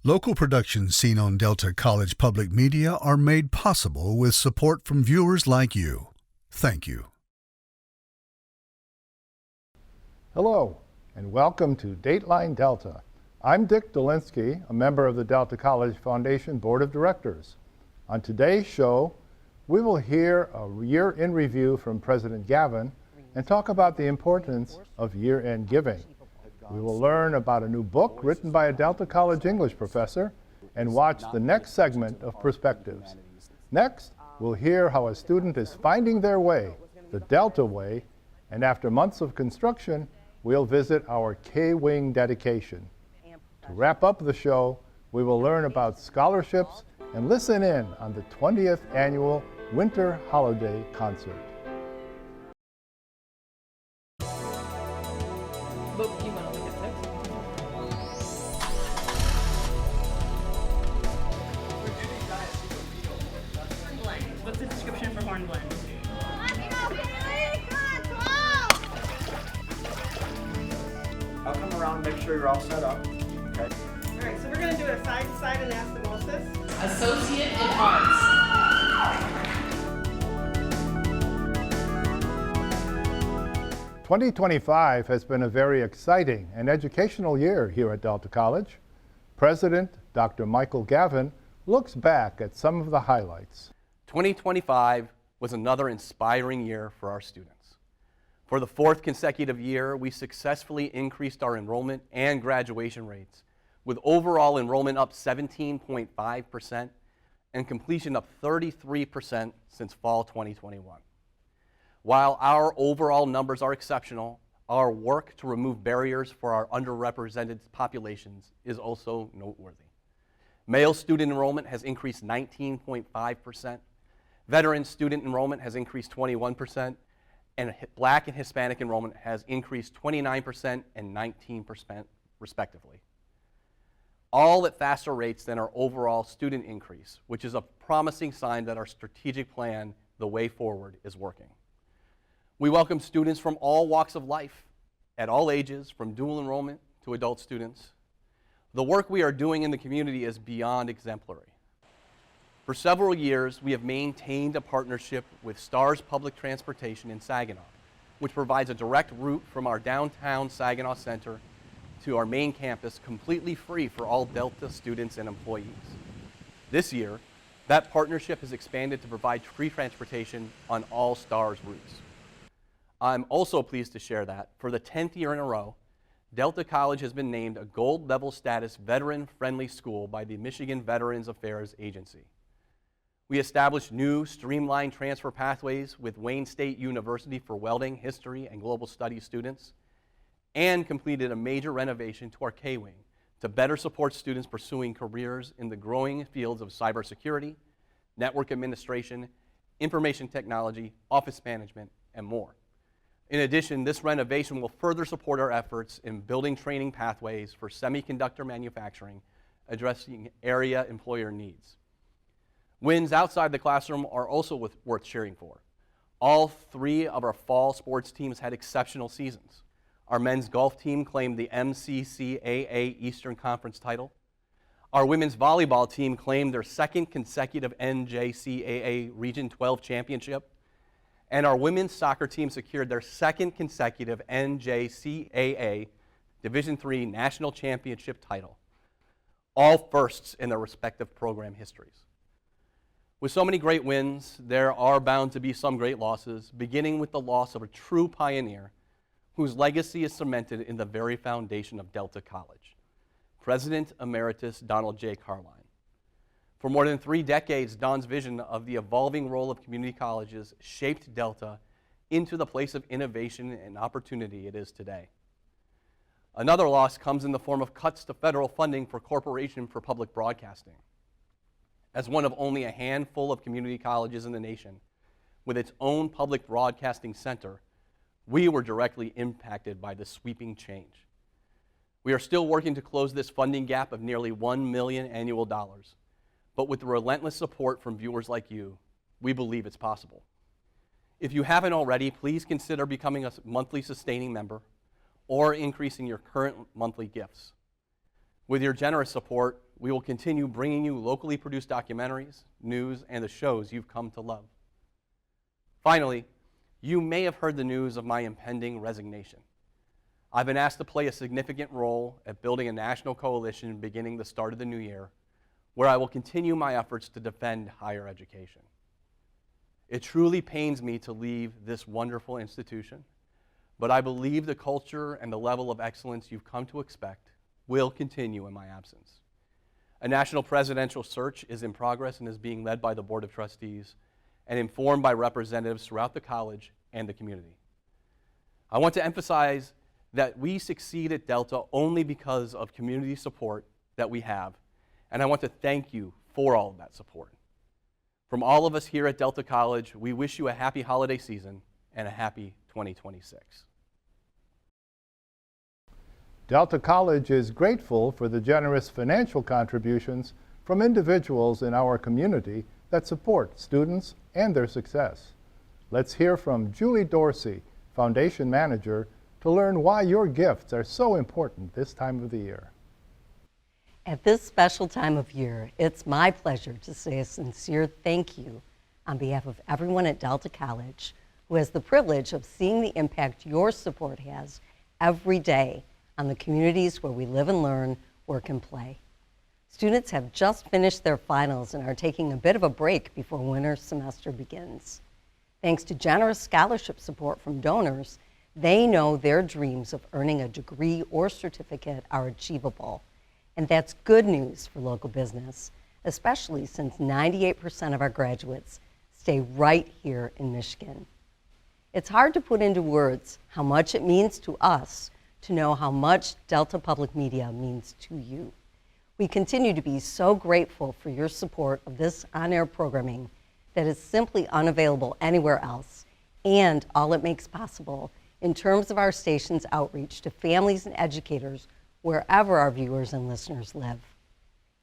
Local productions seen on Delta College Public Media are made possible with support from viewers like you. Thank you. Hello, and welcome to Dateline Delta. I'm Dick Dolinsky, a member of the Delta College Foundation Board of Directors. On today's show, we will hear a year in review from President Gavin and talk about the importance of year-end giving. We will learn about a new book written by a Delta College English professor and watch the next segment of Perspectives. Next, we'll hear how a student is finding their way, the Delta way, and after months of construction, we'll visit our K-Wing dedication. To wrap up the show, we will learn about scholarships and listen in on the 20th annual Winter Holiday Concert. What's the description for horn blend? I'll come around and make sure you're all set up. Okay. All right, so we're going to do a side-to-side anastomosis. Associate in Arts. 2025 has been a very exciting and educational year here at Delta College. President Dr. Michael Gavin looks back at some of the highlights. 2025 was another inspiring year for our students. For the fourth consecutive year, we successfully increased our enrollment and graduation rates, with overall enrollment up 17.5% and completion up 33% since fall 2021. While our overall numbers are exceptional, our work to remove barriers for our underrepresented populations is also noteworthy. Male student enrollment has increased 19.5%, veteran student enrollment has increased 21%, and Black and Hispanic enrollment has increased 29% and 19% respectively. All at faster rates than our overall student increase, which is a promising sign that our strategic plan, the way forward, is working. We welcome students from all walks of life, at all ages, from dual enrollment to adult students. The work we are doing in the community is beyond exemplary. For several years, we have maintained a partnership with STARS Public Transportation in Saginaw, which provides a direct route from our downtown Saginaw Center to our main campus completely free for all Delta students and employees. This year, that partnership has expanded to provide free transportation on all STARS routes. I'm also pleased to share that, for the 10th year in a row, Delta College has been named a gold level status veteran-friendly school by the Michigan Veterans Affairs Agency. We established new streamlined transfer pathways with Wayne State University for welding, history, and global studies students, and completed a major renovation to our K-Wing to better support students pursuing careers in the growing fields of cybersecurity, network administration, information technology, office management, and more. In addition, this renovation will further support our efforts in building training pathways for semiconductor manufacturing, addressing area employer needs. Wins outside the classroom are also worth cheering for. All three of our fall sports teams had exceptional seasons. Our men's golf team claimed the MCCAA Eastern Conference title. Our women's volleyball team claimed their second consecutive NJCAA Region 12 championship. And our women's soccer team secured their second consecutive NJCAA Division III National Championship title. All firsts in their respective program histories. With so many great wins, there are bound to be some great losses, beginning with the loss of a true pioneer whose legacy is cemented in the very foundation of Delta College, President Emeritus Donald J. Carline. For more than 3 decades, Don's vision of the evolving role of community colleges shaped Delta into the place of innovation and opportunity it is today. Another loss comes in the form of cuts to federal funding for Corporation for Public Broadcasting. As one of only a handful of community colleges in the nation with its own public broadcasting center, we were directly impacted by this sweeping change. We are still working to close this funding gap of nearly $1 million annual dollars. But with the relentless support from viewers like you, we believe it's possible. If you haven't already, please consider becoming a monthly sustaining member or increasing your current monthly gifts. With your generous support, we will continue bringing you locally produced documentaries, news, and the shows you've come to love. Finally, you may have heard the news of my impending resignation. I've been asked to play a significant role at building a national coalition beginning the start of the new year, where I will continue my efforts to defend higher education. It truly pains me to leave this wonderful institution, but I believe the culture and the level of excellence you've come to expect will continue in my absence. A national presidential search is in progress and is being led by the Board of Trustees and informed by representatives throughout the college and the community. I want to emphasize that we succeed at Delta only because of community support that we have, and I want to thank you for all of that support. From all of us here at Delta College, we wish you a happy holiday season and a happy 2026. Delta College is grateful for the generous financial contributions from individuals in our community that support students and their success. Let's hear from Julie Dorsey, Foundation Manager, to learn why your gifts are so important this time of the year. At this special time of year, it's my pleasure to say a sincere thank you on behalf of everyone at Delta College who has the privilege of seeing the impact your support has every day on the communities where we live and learn, work, and play. Students have just finished their finals and are taking a bit of a break before winter semester begins. Thanks to generous scholarship support from donors, they know their dreams of earning a degree or certificate are achievable. And that's good news for local business, especially since 98% of our graduates stay right here in Michigan. It's hard to put into words how much it means to us to know how much Delta Public Media means to you. We continue to be so grateful for your support of this on-air programming that is simply unavailable anywhere else, and all it makes possible in terms of our station's outreach to families and educators wherever our viewers and listeners live.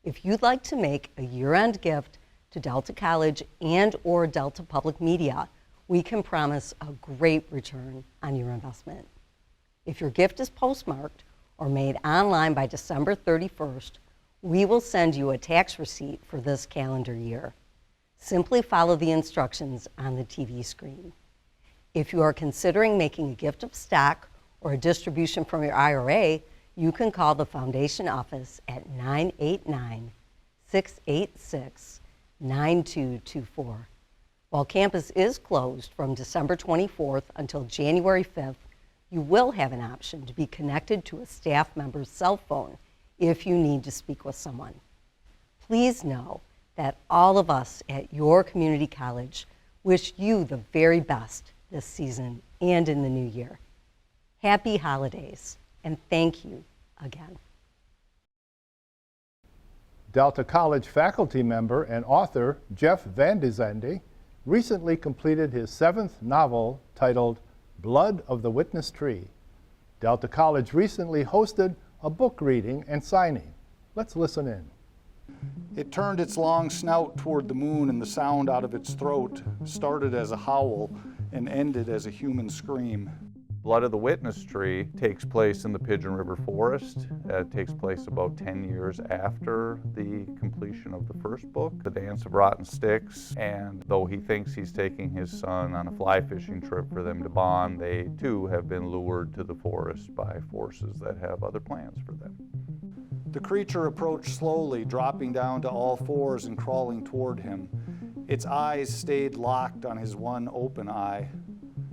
If you'd like to make a year-end gift to Delta College and or Delta Public Media, we can promise a great return on your investment. If your gift is postmarked or made online by December 31st, we will send you a tax receipt for this calendar year. Simply follow the instructions on the TV screen. If you are considering making a gift of stock or a distribution from your IRA, you can call the Foundation office at 989-686-9224. While campus is closed from December 24th until January 5th, you will have an option to be connected to a staff member's cell phone if you need to speak with someone. Please know that all of us at your community college wish you the very best this season and in the new year. Happy holidays, and thank you again. Delta College faculty member and author Jeff Vande Zande recently completed his 7th novel titled Blood of the Witness Tree. Delta College recently hosted a book reading and signing. Let's listen in. It turned its long snout toward the moon, and the sound out of its throat started as a howl and ended as a human scream. Blood of the Witness Tree takes place in the Pigeon River Forest. It takes place about 10 years after the completion of the first book, The Dance of Rotten Sticks. And though he thinks he's taking his son on a fly fishing trip for them to bond, they too have been lured to the forest by forces that have other plans for them. The creature approached slowly, dropping down to all fours and crawling toward him. Its eyes stayed locked on his one open eye.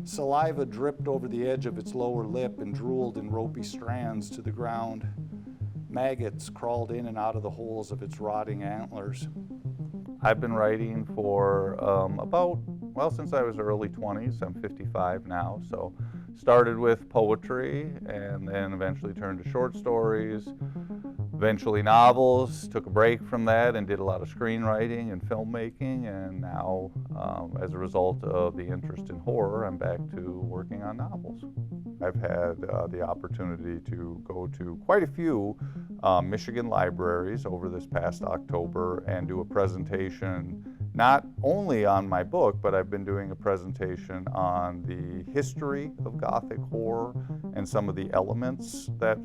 Saliva dripped over the edge of its lower lip and drooled in ropey strands to the ground. Maggots crawled in and out of the holes of its rotting antlers. I've been writing for since I was early 20s. I'm 55 now, so started with poetry and then eventually turned to short stories, eventually novels, took a break from that and did a lot of screenwriting and filmmaking, and now as a result of the interest in horror, I'm back to working on novels. I've had the opportunity to go to quite a few Michigan libraries over this past October and do a presentation not only on my book, but I've been doing a presentation on the history of Gothic horror and some of the elements that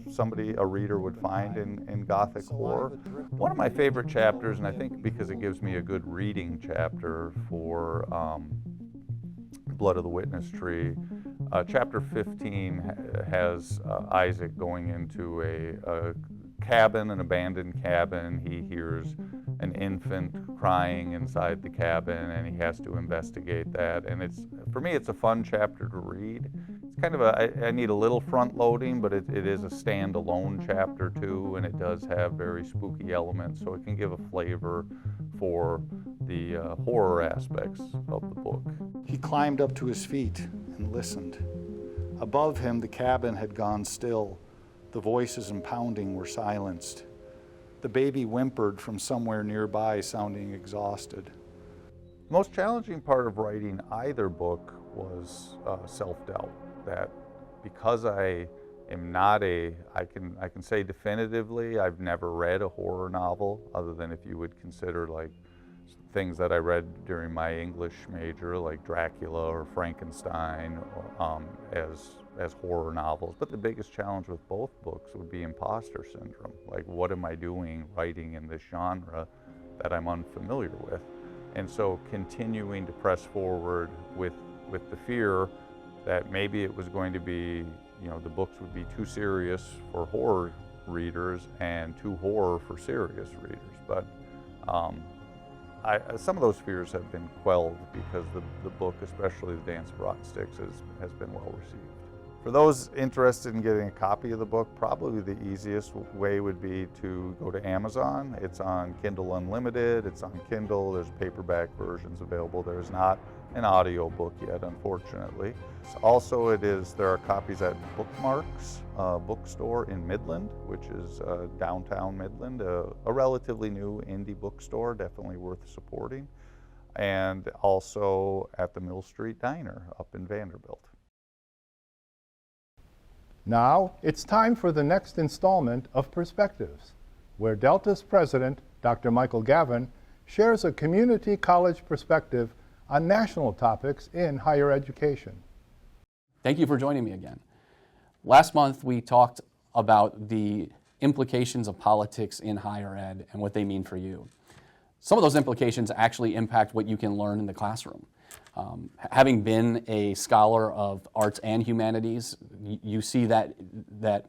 a reader would find in Gothic horror. One of my favorite chapters, and I think because it gives me a good reading chapter for Blood of the Witness Tree, chapter 15 has Isaac going into a cabin, an abandoned cabin. He hears an infant crying inside the cabin, and he has to investigate that. And for me, it's a fun chapter to read. It's kind of I need a little front loading, but it is a standalone chapter too, and it does have very spooky elements, so it can give a flavor for the horror aspects of the book. He climbed up to his feet and listened. Above him, the cabin had gone still. The voices and pounding were silenced. The baby whimpered from somewhere nearby, sounding exhausted. The most challenging part of writing either book was self-doubt. That because I am not I can say definitively I've never read a horror novel, other than if you would consider like things that I read during my English major, like Dracula or Frankenstein, as horror novels. But the biggest challenge with both books would be imposter syndrome. Like, what am I doing writing in this genre that I'm unfamiliar with? And so continuing to press forward with the fear that maybe it was going to be, the books would be too serious for horror readers and too horror for serious readers. But some of those fears have been quelled because the book, especially The Dance of Rotten Sticks, has been well received. For those interested in getting a copy of the book, probably the easiest way would be to go to Amazon. It's on Kindle Unlimited, it's on Kindle, there's paperback versions available. There's not an audio book yet, unfortunately. Also, there are copies at Bookmarks bookstore in Midland, which is downtown Midland, a relatively new indie bookstore, definitely worth supporting. And also at the Mill Street Diner up in Vanderbilt. Now, it's time for the next installment of Perspectives, where Delta's president, Dr. Michael Gavin, shares a community college perspective on national topics in higher education. Thank you for joining me again. Last month, we talked about the implications of politics in higher ed and what they mean for you. Some of those implications actually impact what you can learn in the classroom. Having been a scholar of arts and humanities, you see that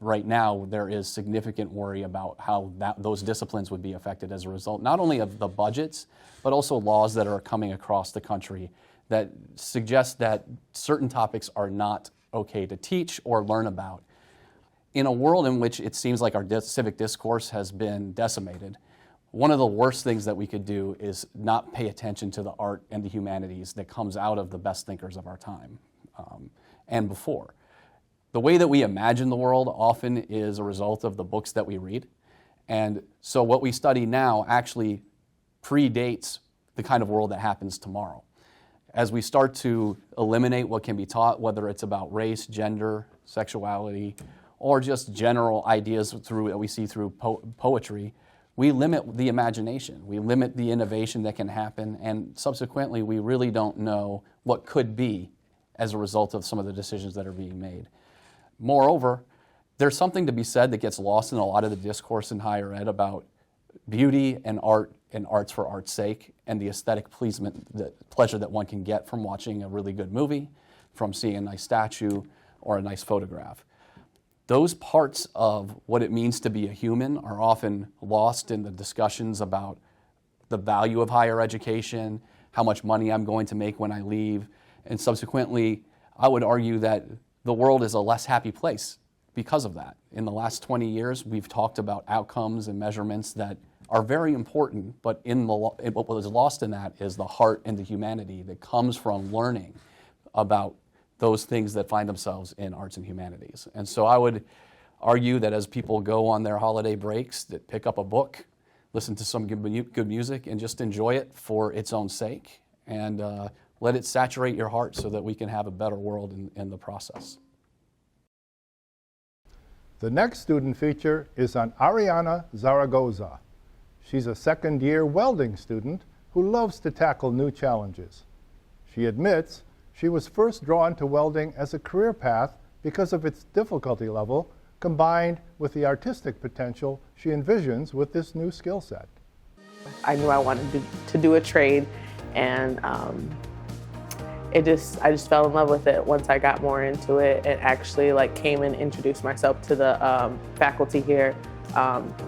right now there is significant worry about how those disciplines would be affected as a result, not only of the budgets, but also laws that are coming across the country that suggest that certain topics are not okay to teach or learn about. In a world in which it seems like our civic discourse has been decimated, one of the worst things that we could do is not pay attention to the art and the humanities that comes out of the best thinkers of our time and before. The way that we imagine the world often is a result of the books that we read. And so what we study now actually predates the kind of world that happens tomorrow. As we start to eliminate what can be taught, whether it's about race, gender, sexuality, or just general ideas that we see through poetry, we limit the imagination, we limit the innovation that can happen, and subsequently we really don't know what could be as a result of some of the decisions that are being made. Moreover, there's something to be said that gets lost in a lot of the discourse in higher ed about beauty and art and arts for art's sake, and the aesthetic pleasure that one can get from watching a really good movie, from seeing a nice statue or a nice photograph. Those parts of what it means to be a human are often lost in the discussions about the value of higher education, how much money I'm going to make when I leave, and subsequently, I would argue that the world is a less happy place because of that. In the last 20 years, we've talked about outcomes and measurements that are very important, but what was lost in that is the heart and the humanity that comes from learning about those things that find themselves in arts and humanities. And so I would argue that as people go on their holiday breaks, that pick up a book, listen to some good music, and just enjoy it for its own sake, and let it saturate your heart so that we can have a better world in the process. The next student feature is on Ariana Zaragoza. She's a second-year welding student who loves to tackle new challenges. She admits she was first drawn to welding as a career path because of its difficulty level, combined with the artistic potential she envisions with this new skill set. I knew I wanted to do a trade, and I just fell in love with it once I got more into it and actually came and introduced myself to the faculty here.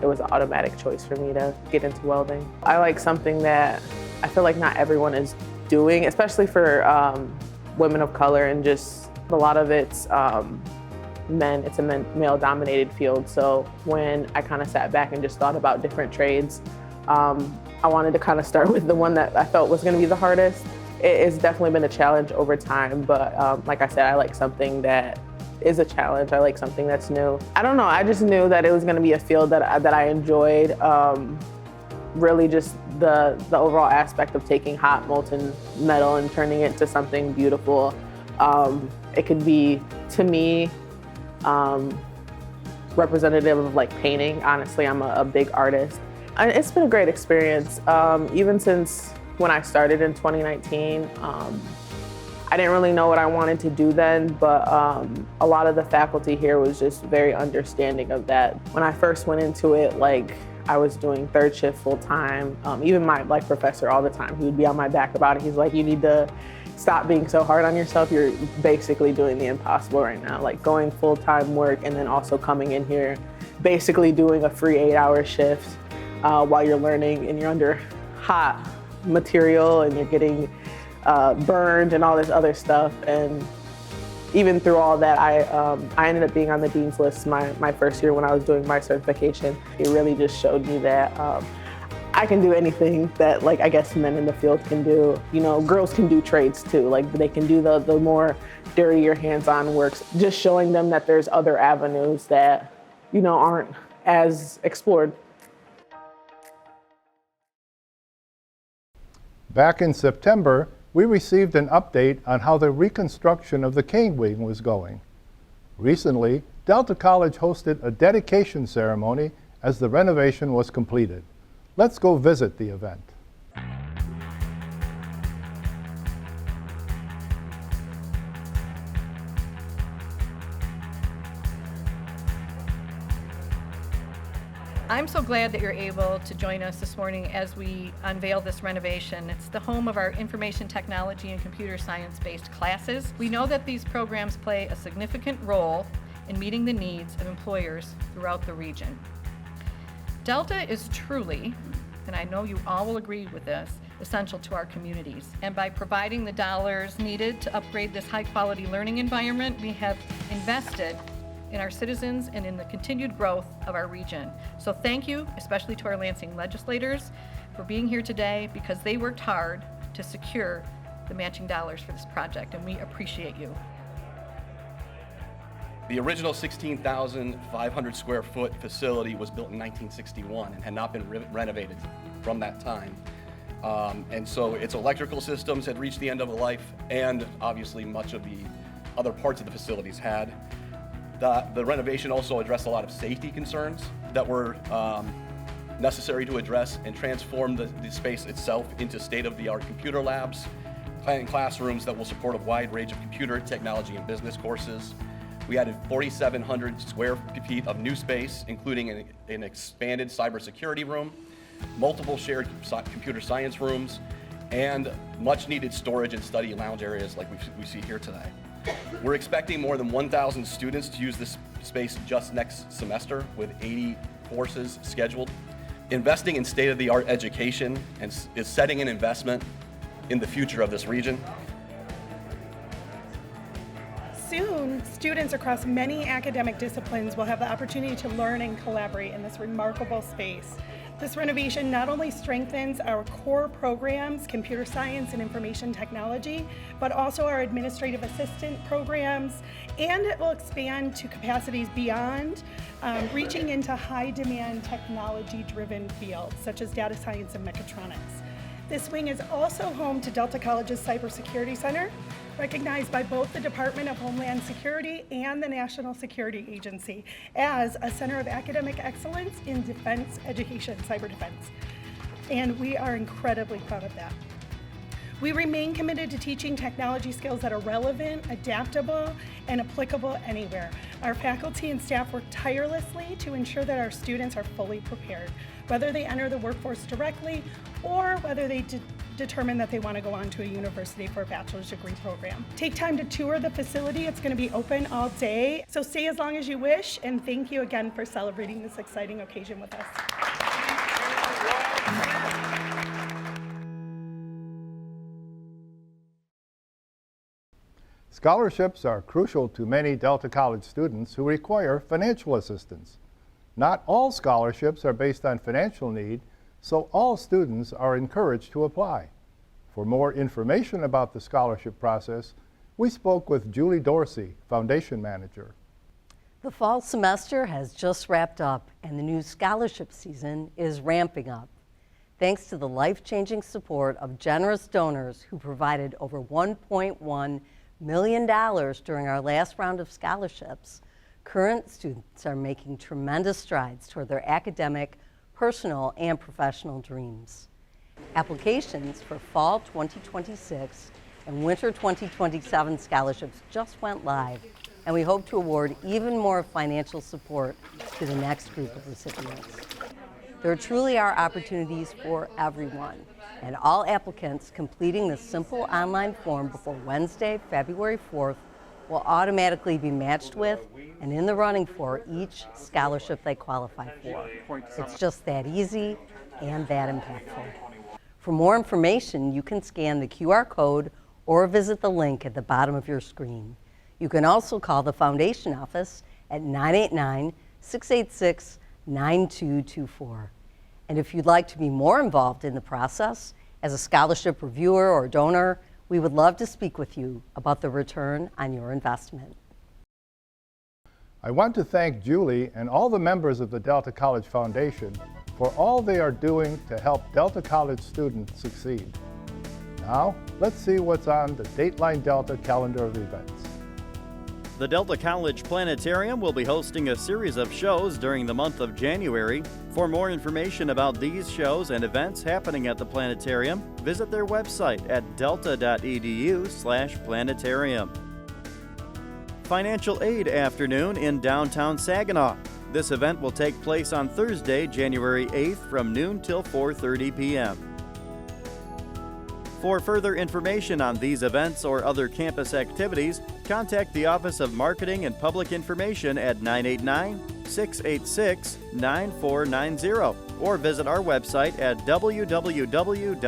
It was an automatic choice for me to get into welding. I like something that I feel like not everyone is doing, especially for women of color, and just a lot of it's men. It's a male-dominated field. So when I kind of sat back and just thought about different trades, I wanted to kind of start with the one that I felt was going to be the hardest. It's definitely been a challenge over time, but like I said, I like something that is a challenge. I like something that's new. I don't know, I just knew that it was going to be a field that I enjoyed. Really just the overall aspect of taking hot molten metal and turning it to something beautiful. It could be, to me, representative of painting. Honestly, I'm a big artist. And it's been a great experience, even since when I started in 2019. I didn't really know what I wanted to do then, but a lot of the faculty here was just very understanding of that. When I first went into it, I was doing third shift full time. Even my professor all the time, he would be on my back about it. He's like, you need to stop being so hard on yourself. You're basically doing the impossible right now. Going full-time work and then also coming in here, basically doing a free 8-hour shift while you're learning, and you're under hot material and you're getting burned and all this other stuff. And even through all that, I ended up being on the dean's list my first year when I was doing my certification. It really just showed me that I can do anything that I guess men in the field can do. You know, girls can do trades too. They can do the more dirtier hands-on works. Just showing them that there's other avenues that, aren't as explored. Back in September, we received an update on how the reconstruction of the King Wing was going. Recently, Delta College hosted a dedication ceremony as the renovation was completed. Let's go visit the event. I'm so glad that you're able to join us this morning as we unveil this renovation. It's the home of our information technology and computer science-based classes. We know that these programs play a significant role in meeting the needs of employers throughout the region. Delta is truly, and I know you all will agree with this, essential to our communities. And by providing the dollars needed to upgrade this high-quality learning environment, we have invested in our citizens and in the continued growth of our region. So thank you, especially to our Lansing legislators, for being here today, because they worked hard to secure the matching dollars for this project, and we appreciate you. The original 16,500 square foot facility was built in 1961 and had not been renovated from that time. And so its electrical systems had reached the end of the life, and obviously much of the other parts of the facilities had. The renovation also addressed a lot of safety concerns that were necessary to address, and transformed the space itself into state-of-the-art computer labs and classrooms that will support a wide range of computer, technology, and business courses. We added 4,700 square feet of new space, including an expanded cybersecurity room, multiple shared computer science rooms, and much-needed storage and study lounge areas like we see here today. We're expecting more than 1,000 students to use this space just next semester, with 80 courses scheduled. Investing in state-of-the-art education is setting an investment in the future of this region. Soon, students across many academic disciplines will have the opportunity to learn and collaborate in this remarkable space. This renovation not only strengthens our core programs, computer science and information technology, but also our administrative assistant programs, and it will expand to capacities beyond, reaching into high-demand technology-driven fields, such as data science and mechatronics. This wing is also home to Delta College's Cybersecurity Center, recognized by both the Department of Homeland Security and the National Security Agency as a center of academic excellence in defense education, cyber defense. and we are incredibly proud of that. We remain committed to teaching technology skills that are relevant, adaptable, and applicable anywhere. Our faculty and staff work tirelessly to ensure that our students are fully prepared, whether they enter the workforce directly or whether they determine that they want to go on to a university for a bachelor's degree program. Take time to tour the facility. It's going to be open all day, so stay as long as you wish, and thank you again for celebrating this exciting occasion with us. Scholarships are crucial to many Delta College students who require financial assistance. Not all scholarships are based on financial need, so all students are encouraged to apply. For more information about the scholarship process, we spoke with Julie Dorsey, Foundation Manager. The fall semester has just wrapped up and the new scholarship season is ramping up. Thanks to the life-changing support of generous donors who provided over $1.1 million during our last round of scholarships, current students are making tremendous strides toward their academic, personal, and professional dreams. Applications for fall 2026 and winter 2027 scholarships just went live, and we hope to award even more financial support to the next group of recipients. There truly are opportunities for everyone, and all applicants completing this simple online form before Wednesday, February 4th will automatically be matched with and in the running for each scholarship they qualify for. It's just that easy and that impactful. For more information, you can scan the QR code or visit the link at the bottom of your screen. You can also call the Foundation office at 989-686-9224. And if you'd like to be more involved in the process as a scholarship reviewer or donor, we would love to speak with you about the return on your investment. I want to thank Julie and all the members of the Delta College Foundation for all they are doing to help Delta College students succeed. Now, let's see what's on the Dateline Delta calendar of events. The Delta College Planetarium will be hosting a series of shows during the month of January. For more information about these shows and events happening at the planetarium, visit their website at delta.edu/planetarium. Financial Aid Afternoon in downtown Saginaw. This event will take place on Thursday, January 8th from noon till 4:30 p.m. For further information on these events or other campus activities, contact the Office of Marketing and Public Information at 989-686-9490 or visit our website at www.delta.edu.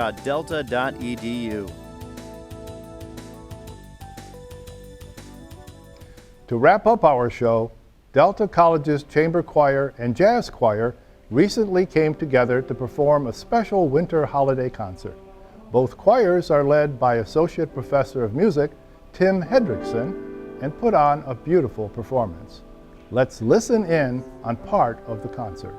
To wrap up our show, Delta College's Chamber Choir and Jazz Choir recently came together to perform a special winter holiday concert. Both choirs are led by Associate Professor of Music, Tim Hedrickson, and put on a beautiful performance. Let's listen in on part of the concert.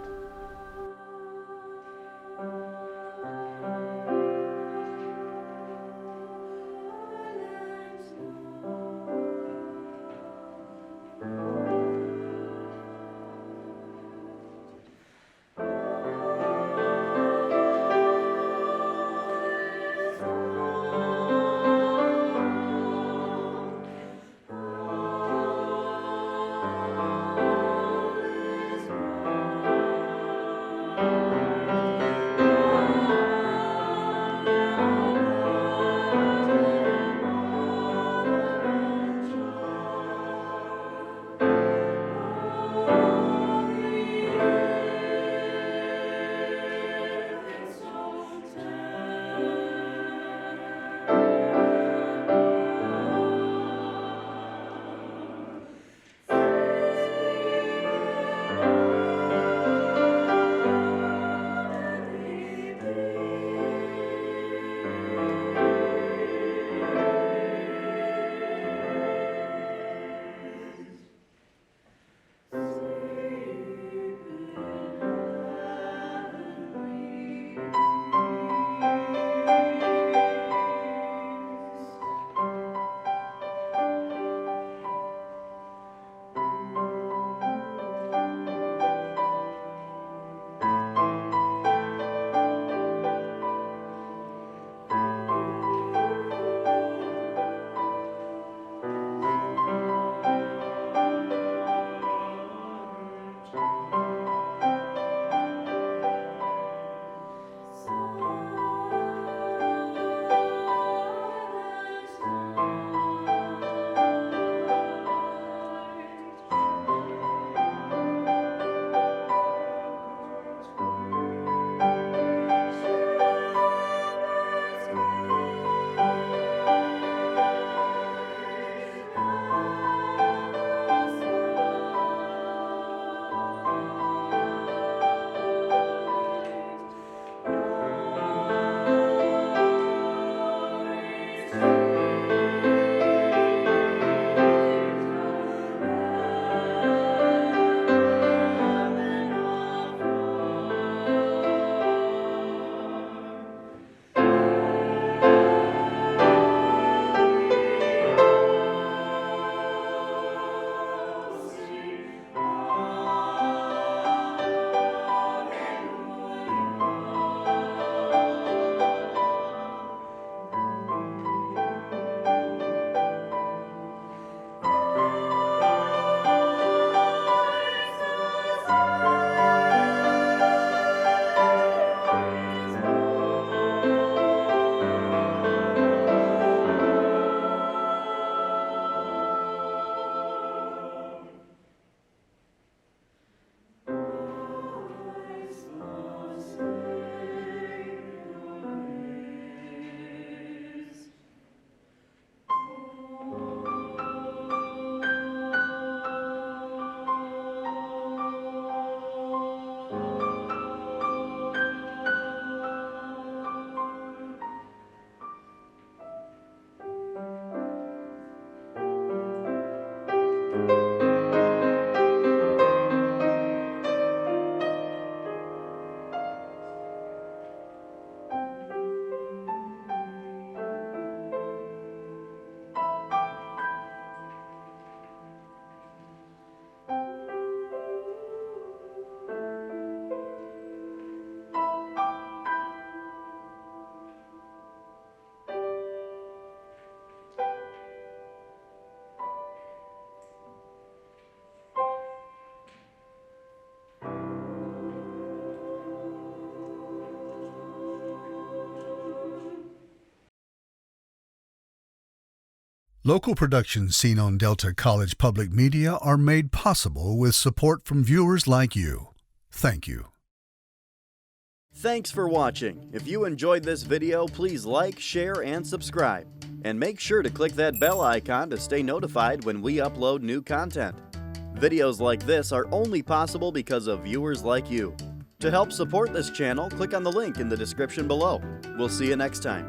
Local productions seen on Delta College Public Media are made possible with support from viewers like you. Thank you. Thanks for watching. If you enjoyed this video, please like, share, and subscribe. And make sure to click that bell icon to stay notified when we upload new content. Videos like this are only possible because of viewers like you. To help support this channel, click on the link in the description below. We'll see you next time.